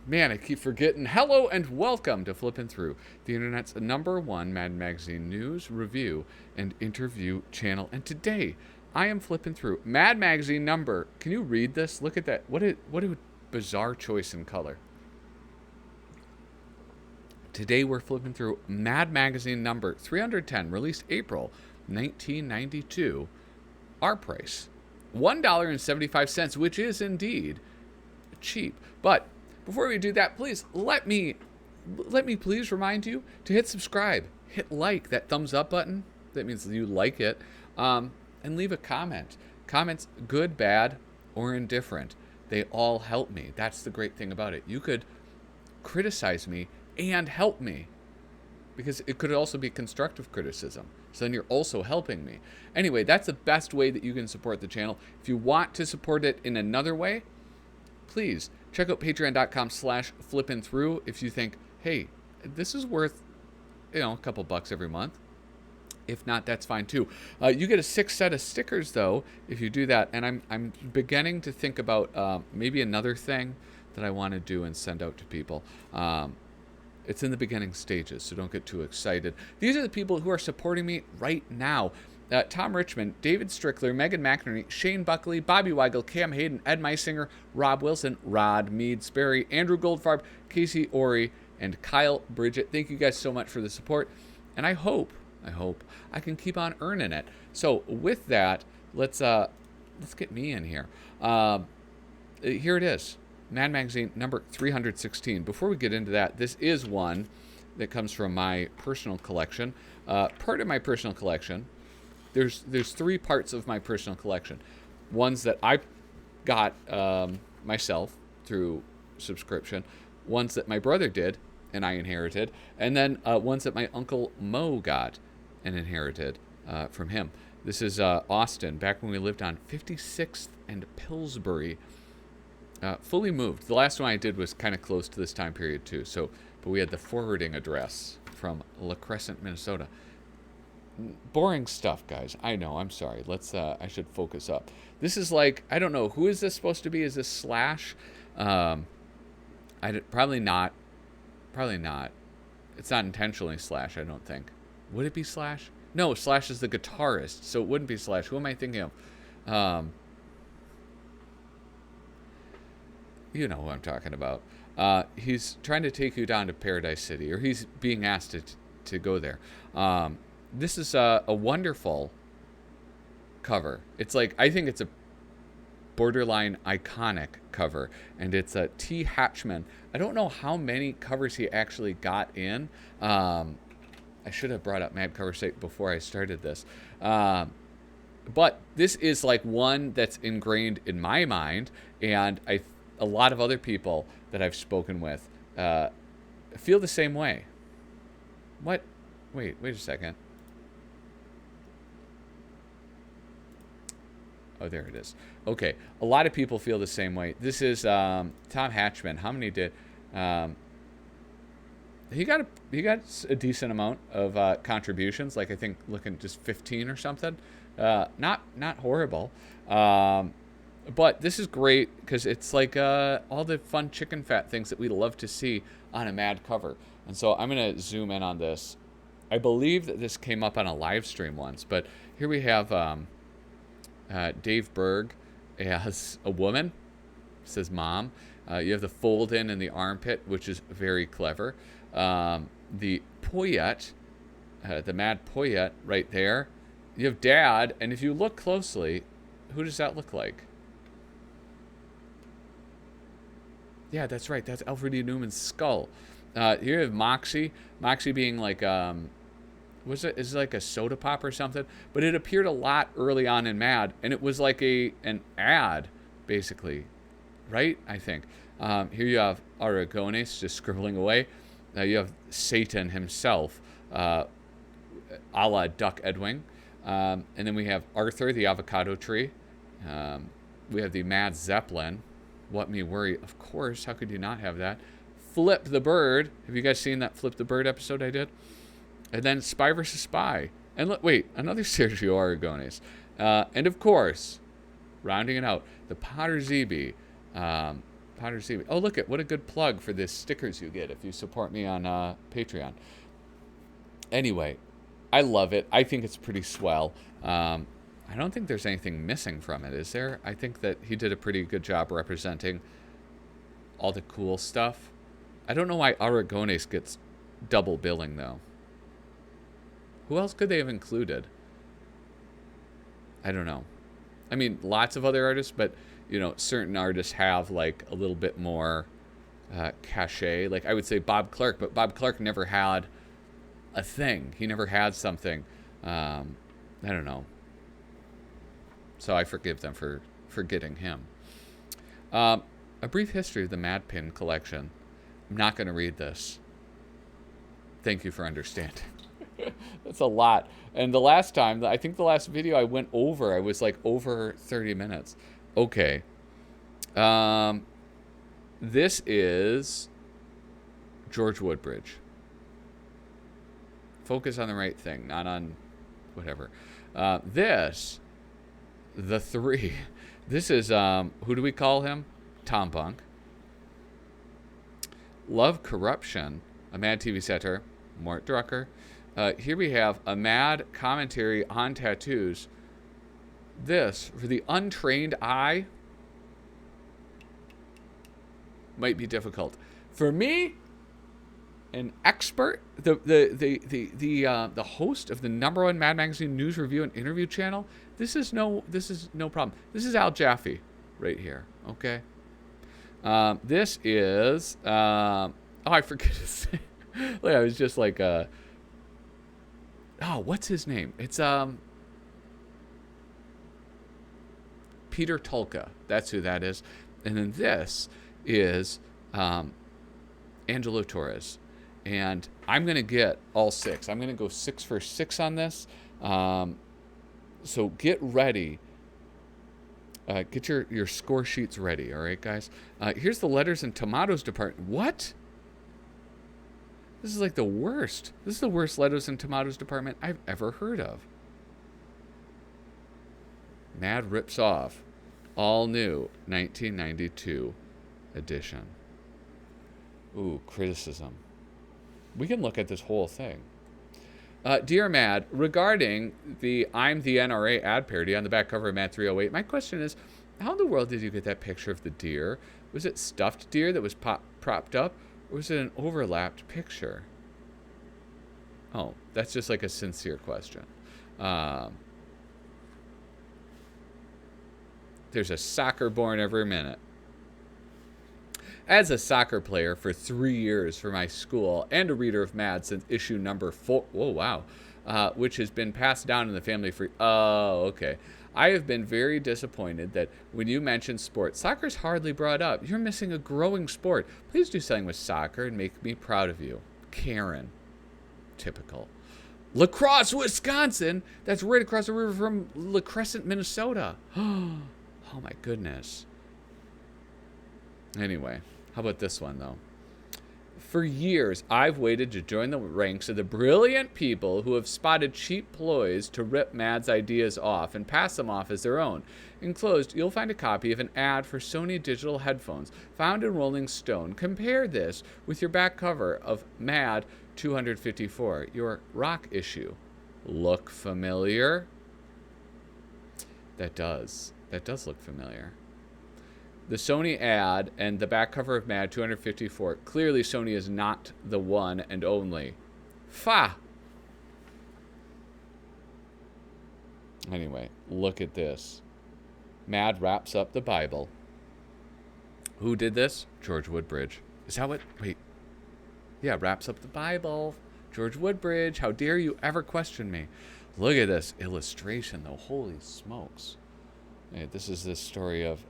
Man, I keep forgetting. Hello and welcome to Flippin Through, the internet's #1 Mad Magazine news, review, and interview channel. And today, I am flipping through Mad Magazine number. Can you read this? Look at that. What a bizarre choice in color. Today, we're flipping through Mad Magazine number 310, released April 1992. Our price, $1.75, which is indeed cheap. But before we do that, please let me please remind you to hit subscribe, hit like, that thumbs up button. That means you like it, and leave a comment. Comments, good, bad, or indifferent. They all help me. That's the great thing about it. You could criticize me and help me, because it could also be constructive criticism. So then you're also helping me. Anyway, that's the best way that you can support the channel. If you want to support it in another way, please check out patreon.com/flippinthrough if you think, hey, this is worth, a couple bucks every month. If not, that's fine too. You get a 6 set of stickers though if you do that. And I'm beginning to think about maybe another thing that I want to do and send out to people. It's in the beginning stages, so don't get too excited. These are the people who are supporting me right now. Tom Richmond, David Strickler, Megan McInerney, Shane Buckley, Bobby Weigel, Cam Hayden, Ed Meisinger, Rob Wilson, Rod Mead Sperry, Andrew Goldfarb, Casey Ori, and Kyle Bridget. Thank you guys so much for the support, and I hope I can keep on earning it. So with that, let's get me in here. Here it is, Mad Magazine number 316. Before we get into that, this is one that comes from my personal collection. Part of my personal collection. There's 3 parts of my personal collection. Ones that I got myself through subscription, ones that my brother did and I inherited, and then ones that my Uncle Mo got and inherited from him. This is Austin, back when we lived on 56th and Pillsbury. Fully moved. The last one I did was kind of close to this time period too. But we had the forwarding address from La Crescent, Minnesota. Boring stuff, guys. I know. I'm sorry. I should focus up. This is like, I don't know. Who is this supposed to be? Is this Slash? Probably not. Probably not. It's not intentionally Slash, I don't think. Would it be Slash? No, Slash is the guitarist, so it wouldn't be Slash. Who am I thinking of? You know who I'm talking about. He's trying to take you down to Paradise City, or he's being asked to go there. This is a wonderful cover. It's like, I think it's a borderline iconic cover, and it's a T. Hatchman. I don't know how many covers he actually got in. I should have brought up Mad Cover Site before I started this. But this is like one that's ingrained in my mind, and a lot of other people that I've spoken with feel the same way. What? Wait a second. Oh, there it is. Okay, a lot of people feel the same way. This is Tom Hatchman. How many did? He got a decent amount of contributions. Like, I think looking just 15 or something. Not horrible. But this is great because it's like all the fun chicken fat things that we love to see on a Mad cover. And so I'm gonna zoom in on this. I believe that this came up on a live stream once, but here we have Dave Berg as a woman. It says mom. You have the fold in the armpit, which is very clever. The Poyet, the Mad Poyet right there. You have dad, and if you look closely, who does that look like? Yeah, that's right. That's Alfred E. Newman's skull. Here you have Moxie. Moxie being like, is it like a soda pop or something? But it appeared a lot early on in Mad, and it was like an ad, basically, right? I think. Here you have Aragones just scribbling away. You have Satan himself, a la Duck Edwing. And then we have Arthur, the avocado tree. We have the Mad Zeppelin. What Me Worry, of course. How could you not have that? Flip the Bird. Have you guys seen that Flip the Bird episode I did? And then Spy vs. Spy. And wait, another Sergio Aragones. And of course, rounding it out, the Potter ZB. Potter TV. Oh, look at what a good plug for the stickers you get if you support me on Patreon. Anyway, I love it. I think it's pretty swell. I don't think there's anything missing from it, is there? I think that he did a pretty good job representing all the cool stuff. I don't know why Aragones gets double billing, though. Who else could they have included? I don't know. I mean, lots of other artists, but, you know, certain artists have, like, a little bit more cachet. Like, I would say Bob Clark, but Bob Clark never had a thing. He never had something. I don't know. So I forgive them for forgetting him. A brief history of the Mad Pin collection. I'm not going to read this. Thank you for understanding. That's a lot. And the last time, I think the last video I went over, I was like over 30 minutes. Okay. This is George Woodbridge. Focus on the right thing, not on whatever. This, the three. This is, who do we call him? Tom Bunk. Love Corruption, a Mad TV satire, Mort Drucker. Here we have a Mad commentary on tattoos. This, for the untrained eye, might be difficult. For me, an expert, the host of the #1 Mad Magazine news review and interview channel, this is no problem. This is Al Jaffe right here, okay? This is, oh, I forget his name. Like, I was just like, oh, what's his name? It's, Peter Tulka. That's who that is. And then this is, Angelo Torres. And I'm going to get all 6. I'm going to go 6 for 6 on this. So get ready. Get your score sheets ready, all right, guys? Here's the letters and tomatoes department. What? This is like the worst. This is the worst letters and tomatoes department I've ever heard of. Mad rips off. All new 1992 edition. Ooh, criticism. We can look at this whole thing. Dear Mad, regarding the I'm the NRA ad parody on the back cover of Mad 308, my question is, how in the world did you get that picture of the deer? Was it stuffed deer that was propped up, or was it an overlapped picture? Oh, that's just like a sincere question. There's a soccer born every minute. As a soccer player for 3 years for my school and a reader of Mad since issue number 4, oh wow, which has been passed down in the family for, oh, okay. I have been very disappointed that when you mention sports, soccer's hardly brought up. You're missing a growing sport. Please do something with soccer and make me proud of you. Karen. Typical. La Crosse, Wisconsin. That's right across the river from La Crescent, Minnesota. Oh my goodness. Anyway, how about this one, though? For years, I've waited to join the ranks of the brilliant people who have spotted cheap ploys to rip Mad's ideas off and pass them off as their own. Enclosed, you'll find a copy of an ad for Sony digital headphones found in Rolling Stone. Compare this with your back cover of Mad 254, your rock issue. Look familiar? That does. That does look familiar. The Sony ad and the back cover of Mad 254. Clearly, Sony is not the one and only. Fa! Anyway, look at this. Mad wraps up the Bible. Who did this? George Woodbridge. Is that what? Wait. Yeah, wraps up the Bible. George Woodbridge. How dare you ever question me? Look at this illustration, though. Holy smokes. Hey, this is the story of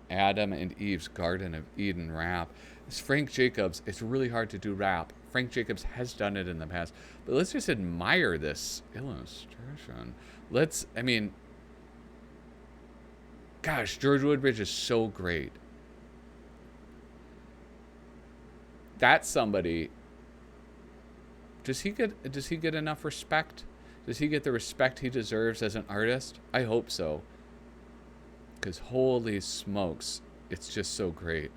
Adam and Eve's Garden of Eden rap. It's Frank Jacobs. It's really hard to do rap. Frank Jacobs has done it in the past. But let's just admire this illustration. Gosh, George Woodbridge is so great. That's somebody. Does he get enough respect? Does he get the respect he deserves as an artist? I hope so. Because holy smokes, it's just so great.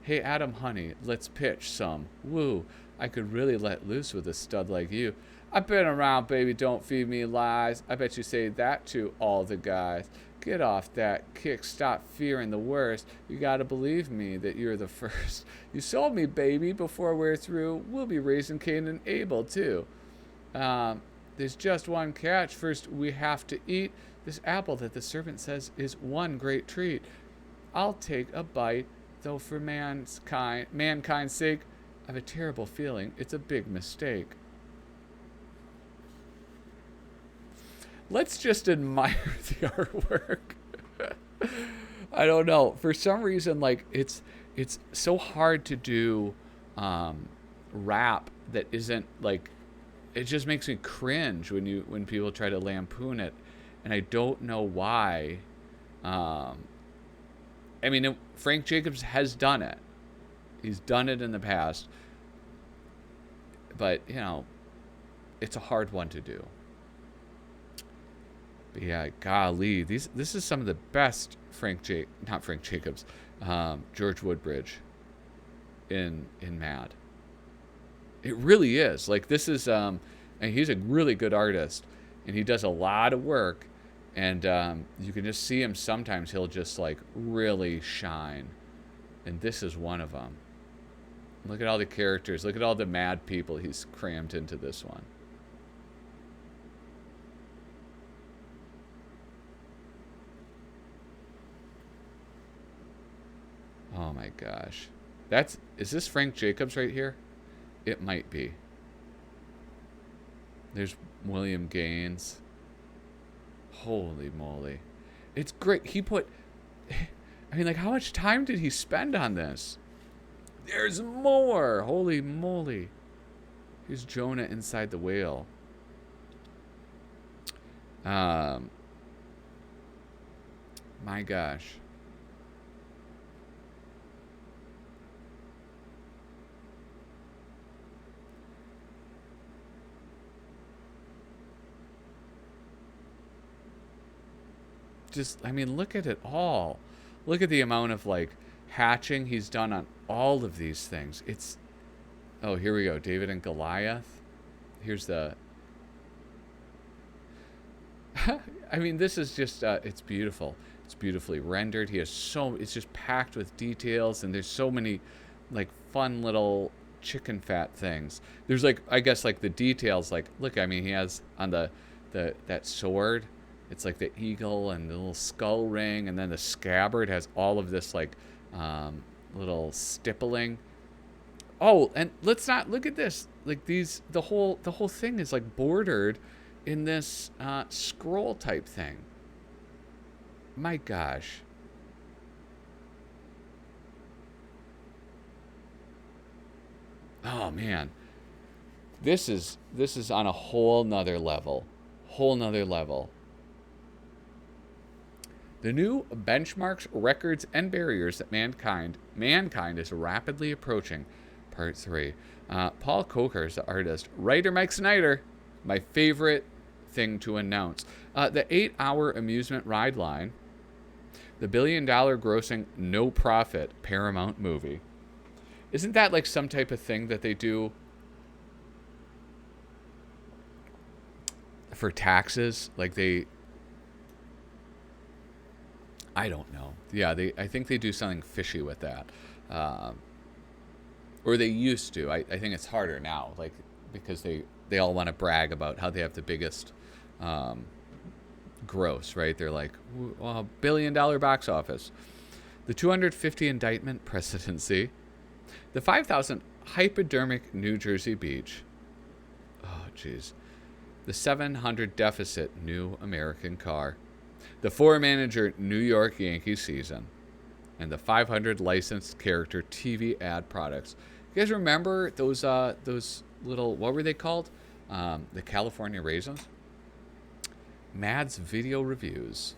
Hey, Adam, honey, let's pitch some. Woo, I could really let loose with a stud like you. I've been around, baby, don't feed me lies. I bet you say that to all the guys. Get off that kick, stop fearing the worst. You gotta believe me that you're the first. You sold me, baby, before we're through. We'll be raising Cain and Abel, too. There's just one catch. First, we have to eat this apple that the servant says is one great treat. I'll take a bite, though for mankind's sake, I have a terrible feeling it's a big mistake. Let's just admire the artwork. I don't know. For some reason, like it's so hard to do rap that isn't like, it just makes me cringe when people try to lampoon it, and I don't know why. I mean, Frank Jacobs has done it. He's done it in the past, but it's a hard one to do. But yeah, golly, this is some of the best George Woodbridge in MAD. It really is. Like, this is and he's a really good artist, and he does a lot of work, and you can just see him sometimes he'll just like really shine, and this is one of them. Look at all the characters, look at all the MAD people he's crammed into this one. Oh my gosh. Is this Frank Jacobs right here? It might be. There's William Gaines. Holy moly. It's great. I mean, like, how much time did he spend on this? There's more. Holy moly. Here's Jonah inside the whale. My gosh. I mean, look at it all. Look at the amount of like hatching he's done on all of these things. Oh, here we go. David and Goliath. Here's the I mean, this is just it's beautiful. It's beautifully rendered. It's just packed with details, and there's so many like fun little chicken fat things. There's like, I guess, like the details, like, look, I mean, he has on that sword, it's like the eagle and the little skull ring, and then the scabbard has all of this like little stippling. Oh, and let's not look at this. Like the whole thing is like bordered in this scroll type thing. My gosh. Oh man. This is on a whole nother level. The new benchmarks, records, and barriers that mankind is rapidly approaching. Part 3. Paul Coker is the artist. Writer Mike Snyder, my favorite thing to announce. The 8-hour amusement ride line. The $1 billion grossing, no profit Paramount movie. Isn't that like some type of thing that they do for taxes? Like I don't know. Yeah, I think they do something fishy with that. Or they used to. I think it's harder now, like, because they all want to brag about how they have the biggest gross, right? They're like, $1 billion box office. The 250 indictment presidency. The 5,000 hypodermic New Jersey beach. Oh, jeez. The 700 deficit new American car. The 4-manager New York Yankees season. And the 500 licensed character TV ad products. You guys remember those little, what were they called? The California Raisins? MAD's video reviews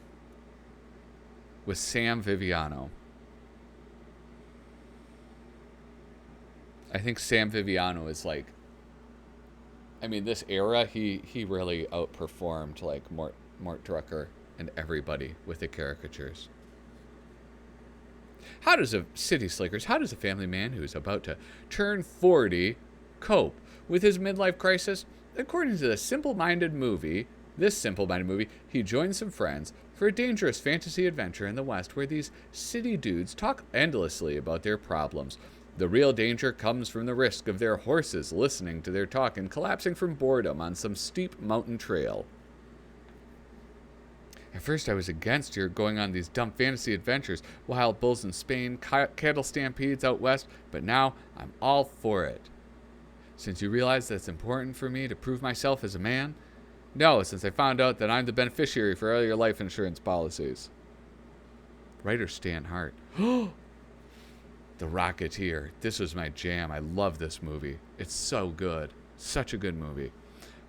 with Sam Viviano. I think Sam Viviano is like, I mean, this era, he really outperformed like Mort Drucker and everybody with the caricatures. How does a city slickers, how does a family man who is about to turn 40 cope with his midlife crisis? According to this simple-minded movie, he joins some friends for a dangerous fantasy adventure in the West where these city dudes talk endlessly about their problems. The real danger comes from the risk of their horses listening to their talk and collapsing from boredom on some steep mountain trail. At first, I was against your going on these dumb fantasy adventures, wild bulls in Spain, cattle stampedes out west, but now I'm all for it. Since you realize that it's important for me to prove myself as a man? No, since I found out that I'm the beneficiary for all your life insurance policies. Writer Stan Hart. The Rocketeer. This was my jam. I love this movie. It's so good. Such a good movie.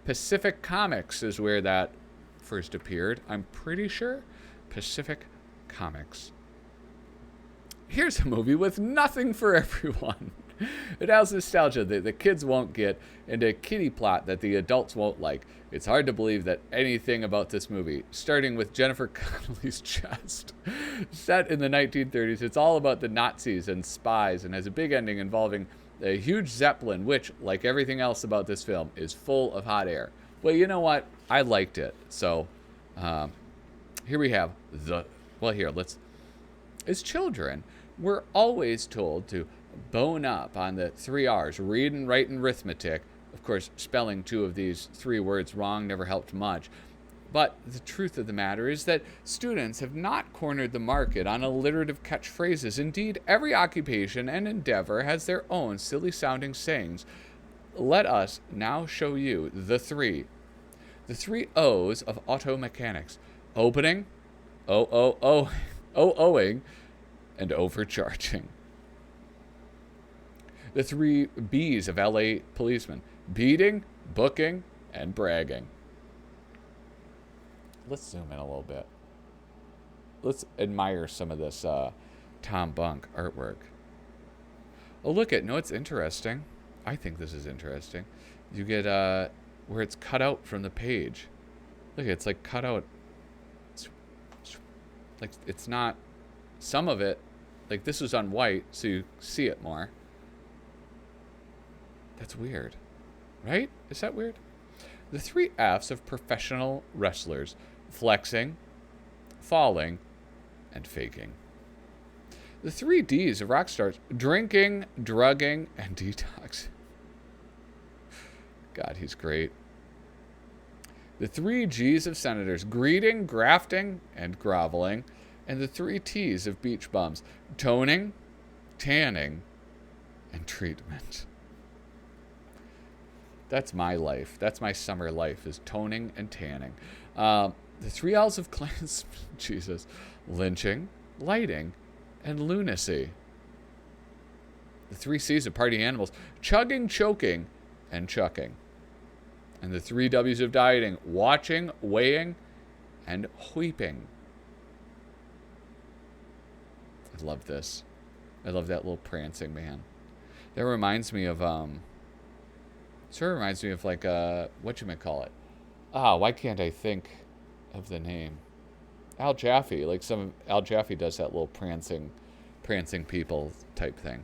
Pacific Comics is where that first appeared, I'm pretty sure. Pacific Comics. Here's a movie with nothing for everyone. It has nostalgia that the kids won't get and a kiddie plot that the adults won't like. It's hard to believe that anything about this movie, starting with Jennifer Connelly's chest. Set in the 1930s, it's all about the Nazis and spies and has a big ending involving a huge Zeppelin, which, like everything else about this film, is full of hot air. Well, you know what? I liked it. So, here we have as children, we're always told to bone up on the 3 R's, reading, writing, arithmetic. Of course, spelling 2 of these 3 words wrong never helped much. But the truth of the matter is that students have not cornered the market on alliterative catchphrases. Indeed, every occupation and endeavor has their own silly-sounding sayings. Let us now show you the 3 O's of auto mechanics: opening, owing, and overcharging. The 3 B's of LA policemen: beating, booking, and bragging. Let's zoom in a little bit. Let's admire some of this Tom Bunk artwork. Oh, look at, no, it's interesting. I think this is interesting. You get where it's cut out from the page. Look, it's like cut out. Like it's not, some of it, like this was on white, so you see it more. That's weird, right? Is that weird? The 3 F's of professional wrestlers: flexing, falling, and faking. The 3 D's of rock stars: drinking, drugging, and detox. God, he's great. The 3 G's of senators: greeting, grafting, and groveling. And the 3 T's of beach bums: toning, tanning, and treatment. That's my life. That's my summer life, is toning and tanning. The 3 L's of Klansmen: Jesus, lynching, lighting, and lunacy. The 3 C's of party animals: chugging, choking, and chucking. And the 3 W's of dieting: watching, weighing, and weeping. I love this. I love that little prancing man. That reminds me of like whatchamacallit. Why can't I think of the name? Al Jaffe. Like Al Jaffe does that little prancing people type thing.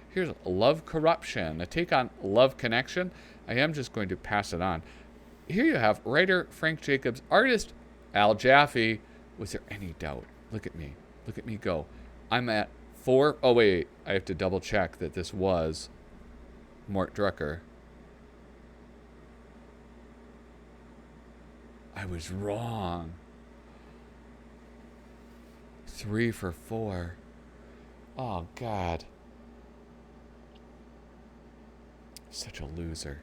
Here's Love Corruption, a take on Love Connection. I am just going to pass it on. Here you have writer Frank Jacobs, artist Al Jaffe. Was there any doubt? Look at me. Look at me go. I'm at 4. Oh, wait. I have to double check that this was Mort Drucker. I was wrong. 3 for 4. Oh, God. Such a loser.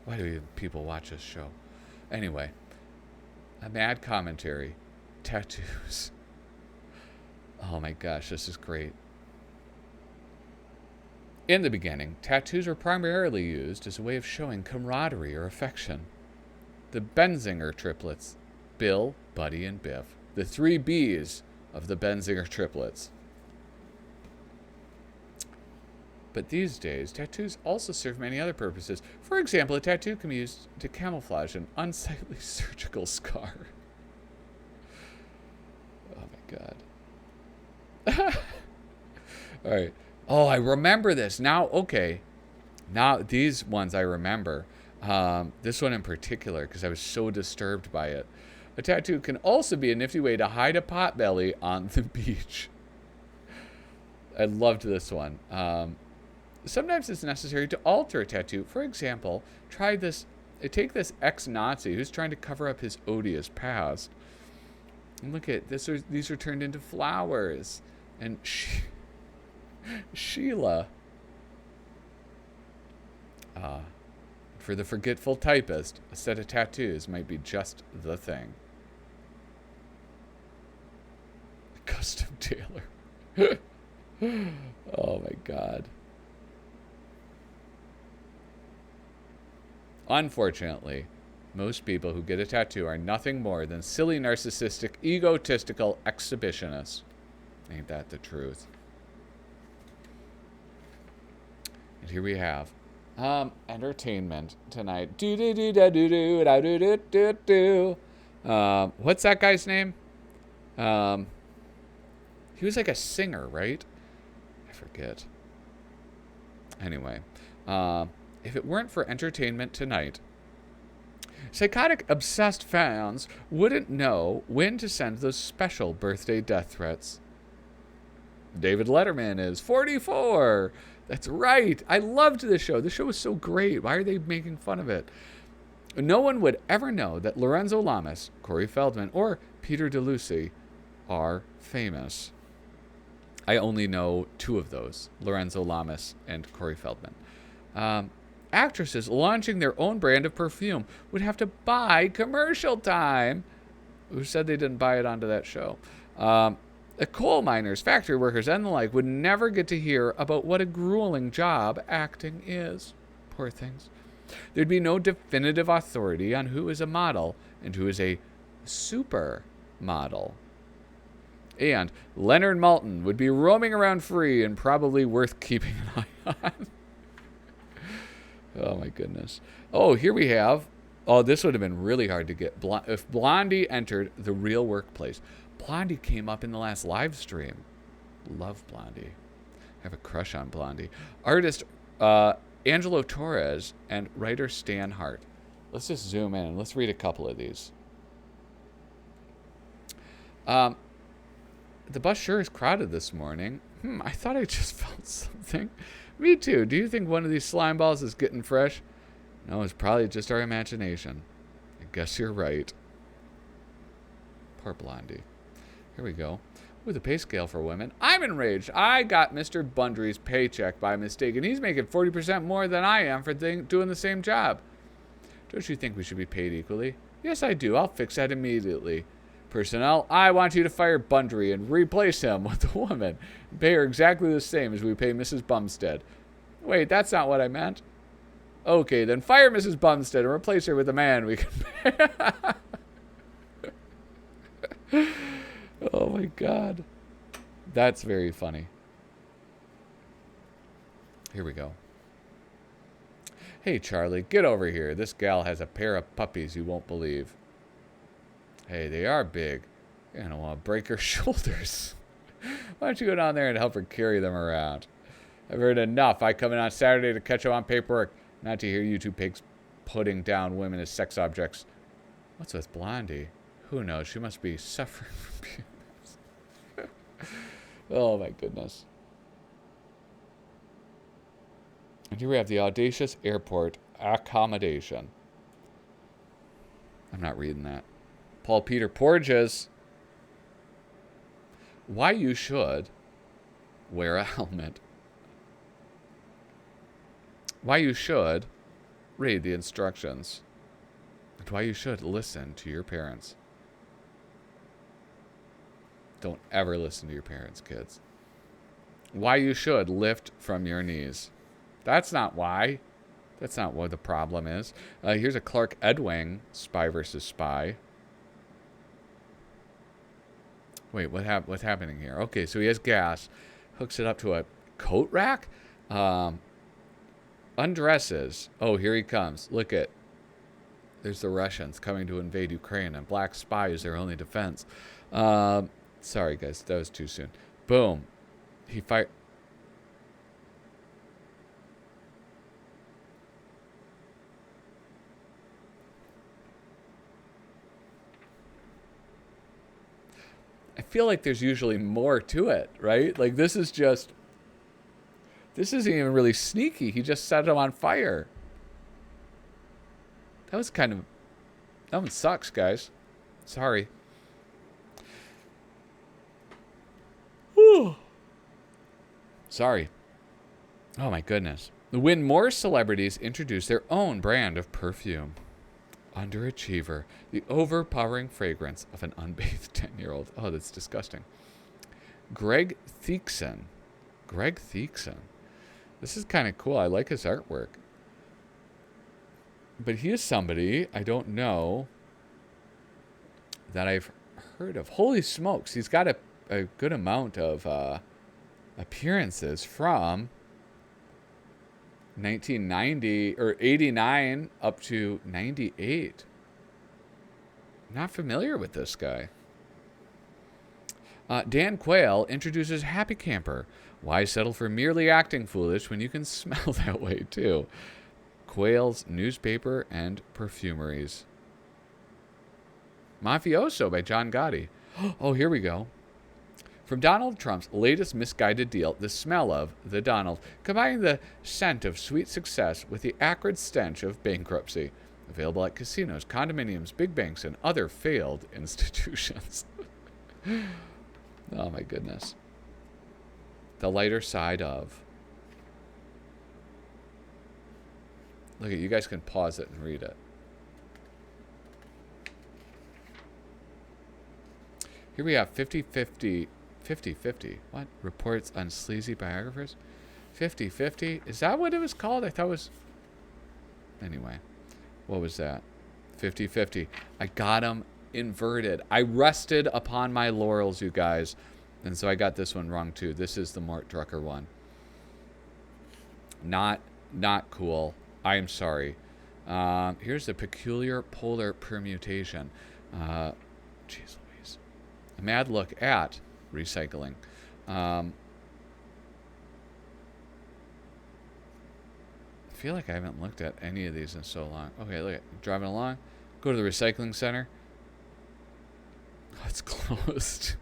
Why do people watch this show? Anyway, a mad commentary. Tattoos. Oh my gosh, this is great. In the beginning, tattoos were primarily used as a way of showing camaraderie or affection. The Benzinger triplets: Bill, Buddy, and Biff. The 3 B's of the Benzinger triplets. But these days, tattoos also serve many other purposes. For example, a tattoo can be used to camouflage an unsightly surgical scar. Oh my God. All right. Oh, I remember this. Now, okay. Now, these ones I remember. This one in particular, because I was so disturbed by it. A tattoo can also be a nifty way to hide a potbelly on the beach. I loved this one. Sometimes it's necessary to alter a tattoo. For example, take this ex-Nazi who's trying to cover up his odious past. And look at this. These are turned into flowers. And Sheila. For the forgetful typist, a set of tattoos might be just the thing. Custom tailor. Oh my God. Unfortunately, most people who get a tattoo are nothing more than silly, narcissistic, egotistical exhibitionists. Ain't that the truth? And here we have entertainment tonight. What's that guy's name? He was like a singer, right? I forget. Anyway, if it weren't for entertainment tonight, psychotic, obsessed fans wouldn't know when to send those special birthday death threats. David Letterman is 44. That's right. I loved this show. This show was so great. Why are they making fun of it? No one would ever know that Lorenzo Lamas, Corey Feldman, or Peter DeLucy are famous. I only know two of those, Lorenzo Lamas and Corey Feldman. Actresses launching their own brand of perfume would have to buy commercial time. Who said they didn't buy it onto that show? Coal miners, factory workers, and the like would never get to hear about what a grueling job acting is. Poor things. There'd be no definitive authority on who is a model and who is a supermodel. And Leonard Maltin would be roaming around free and probably worth keeping an eye on. Oh, my goodness. Oh, here we have. Oh, this would have been really hard to get. If Blondie entered the real workplace. Blondie came up in the last live stream. Love Blondie. I have a crush on Blondie. Artist Angelo Torres and writer Stan Hart. Let's just zoom in. Let's read a couple of these. The bus sure is crowded this morning. I thought I just felt something. Me too. Do you think one of these slime balls is getting fresh? No, it's probably just our imagination. I guess you're right. Poor Blondie. Here we go. With a pay scale for women. I'm enraged. I got Mr. Bundry's paycheck by mistake, and he's making 40% more than I am for doing the same job. Don't you think we should be paid equally? Yes, I do. I'll fix that immediately. Personnel, I want you to fire Bundry and replace him with a woman. Pay her exactly the same as we pay Mrs. Bumstead. Wait, that's not what I meant. Okay, then fire Mrs. Bumstead and replace her with a man we can pay. Oh my God. That's very funny. Here we go. Hey, Charlie, get over here. This gal has a pair of puppies you won't believe. Hey, they are big. You're going to want to break her shoulders. Why don't you go down there and help her carry them around? I've heard enough. I come in on Saturday to catch up on paperwork, not to hear you two pigs putting down women as sex objects. What's with Blondie? Who knows? She must be suffering from puberty. Oh, my goodness. And here we have the audacious airport accommodation. I'm not reading that. Paul Peter Porges. Why you should wear a helmet. Why you should read the instructions. And why you should listen to your parents. Don't ever listen to your parents, kids. Why you should lift from your knees. That's not why. That's not what the problem is. Here's a Clark Edwing, Spy versus Spy. Wait, what's happening here? Okay, so he has gas. Hooks it up to a coat rack. Undresses. Oh, here he comes. Look at. There's the Russians coming to invade Ukraine, and Black Spy is their only defense. Sorry, guys. That was too soon. Boom. He fired. I feel like there's usually more to it, right? Like this isn't even really sneaky. He just set him on fire. That one sucks, guys. Sorry. Whew. Sorry. Oh my goodness. When more celebrities introduce their own brand of perfume. Underachiever. The overpowering fragrance of an unbathed 10-year-old. Oh, that's disgusting. Greg Theekson. This is kind of cool. I like his artwork. But he is somebody I don't know that I've heard of. Holy smokes. He's got a good amount of appearances from 1990 or 89 up to 98. Not familiar with this guy. Dan Quayle introduces Happy Camper. Why settle for merely acting foolish when you can smell that way too? Quayle's Newspaper and Perfumeries. Mafioso by John Gotti. Oh, here we go. From Donald Trump's latest misguided deal, the smell of the Donald, combining the scent of sweet success with the acrid stench of bankruptcy. Available at casinos, condominiums, big banks, and other failed institutions. Oh my goodness. The lighter side of. Look at you guys can pause it and read it. Here we have 50-50. What? Reports on sleazy biographers? 50-50? Is that what it was called? I thought it was... Anyway. What was that? 50-50. I got them inverted. I rested upon my laurels, you guys. And so I got this one wrong, too. This is the Mort Drucker one. Not cool. I am sorry. Here's the peculiar polar permutation. Jeez Louise. A mad look at recycling. I feel like I haven't looked at any of these in so long. Okay, look at driving along. Go to the recycling center. Oh, it's closed.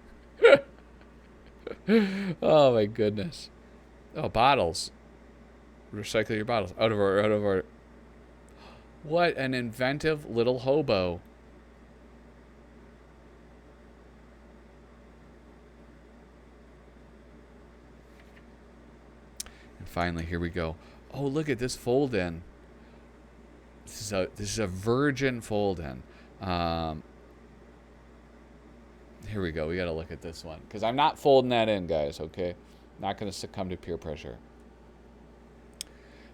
Oh my goodness. Oh, bottles. Recycle your bottles. Out of order. What an inventive little hobo. And finally, here we go. Oh, look at this fold-in. This is a virgin fold-in. Here we go. We got to look at this one because I'm not folding that in, guys. Okay, not going to succumb to peer pressure.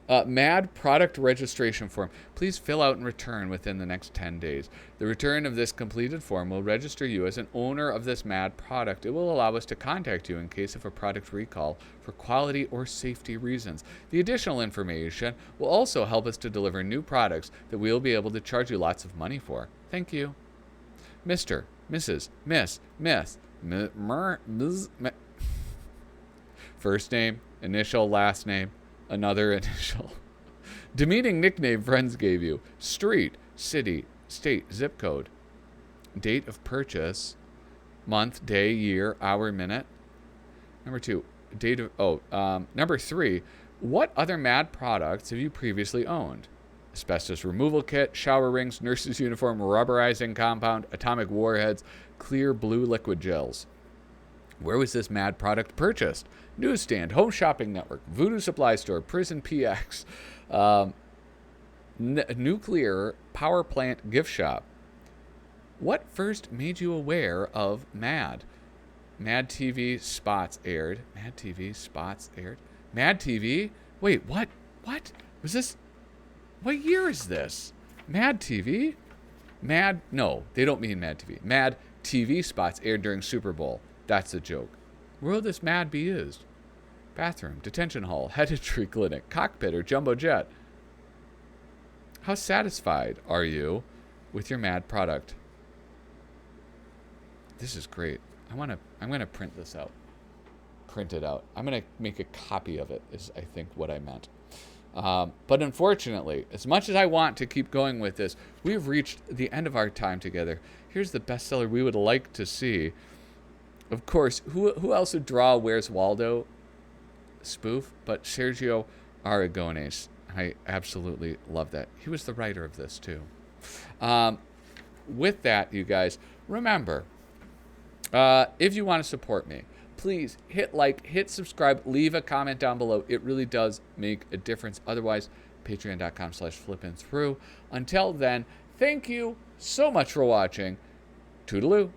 MAD product registration form. Please fill out and return within the next 10 days. The return of this completed form will register you as an owner of this MAD product. It will allow us to contact you in case of a product recall for quality or safety reasons. The additional information will also help us to deliver new products that we will be able to charge you lots of money for. Thank you. Mr., Mrs., Miss, first name, initial, last name, another initial. Demeaning nickname friends gave you. Street, city, state, zip code. Date of purchase, month, day, year, hour, minute. Number 2, number 3, what other MAD products have you previously owned? Asbestos removal kit, shower rings, nurse's uniform, rubberizing compound, atomic warheads, clear blue liquid gels. Where was this MAD product purchased? Newsstand, Home Shopping Network, Voodoo Supply Store, Prison PX, Nuclear Power Plant Gift Shop. What first made you aware of MAD? MAD TV spots aired. MAD TV spots aired. MAD TV? Wait, what? What? Was this? What year is this? MAD TV? MAD? No, they don't mean MAD TV. MAD TV spots aired during Super Bowl. That's a joke. Where will this MAD be used? Bathroom, detention hall, hereditary clinic, cockpit, or jumbo jet. How satisfied are you with your MAD product? This is great. I'm gonna print this out. print it out. I'm going to make a copy of it, is I think what I meant. But unfortunately, as much as I want to keep going with this, we've reached the end of our time together. Here's the bestseller we would like to see. Of course, who else would draw a Where's Waldo spoof but Sergio Aragonés? I absolutely love that. He was the writer of this too. With that, you guys, remember, if you want to support me, please hit like, hit subscribe, leave a comment down below. It really does make a difference. Otherwise, patreon.com/flippinthrough. Until then, thank you so much for watching. Toodaloo.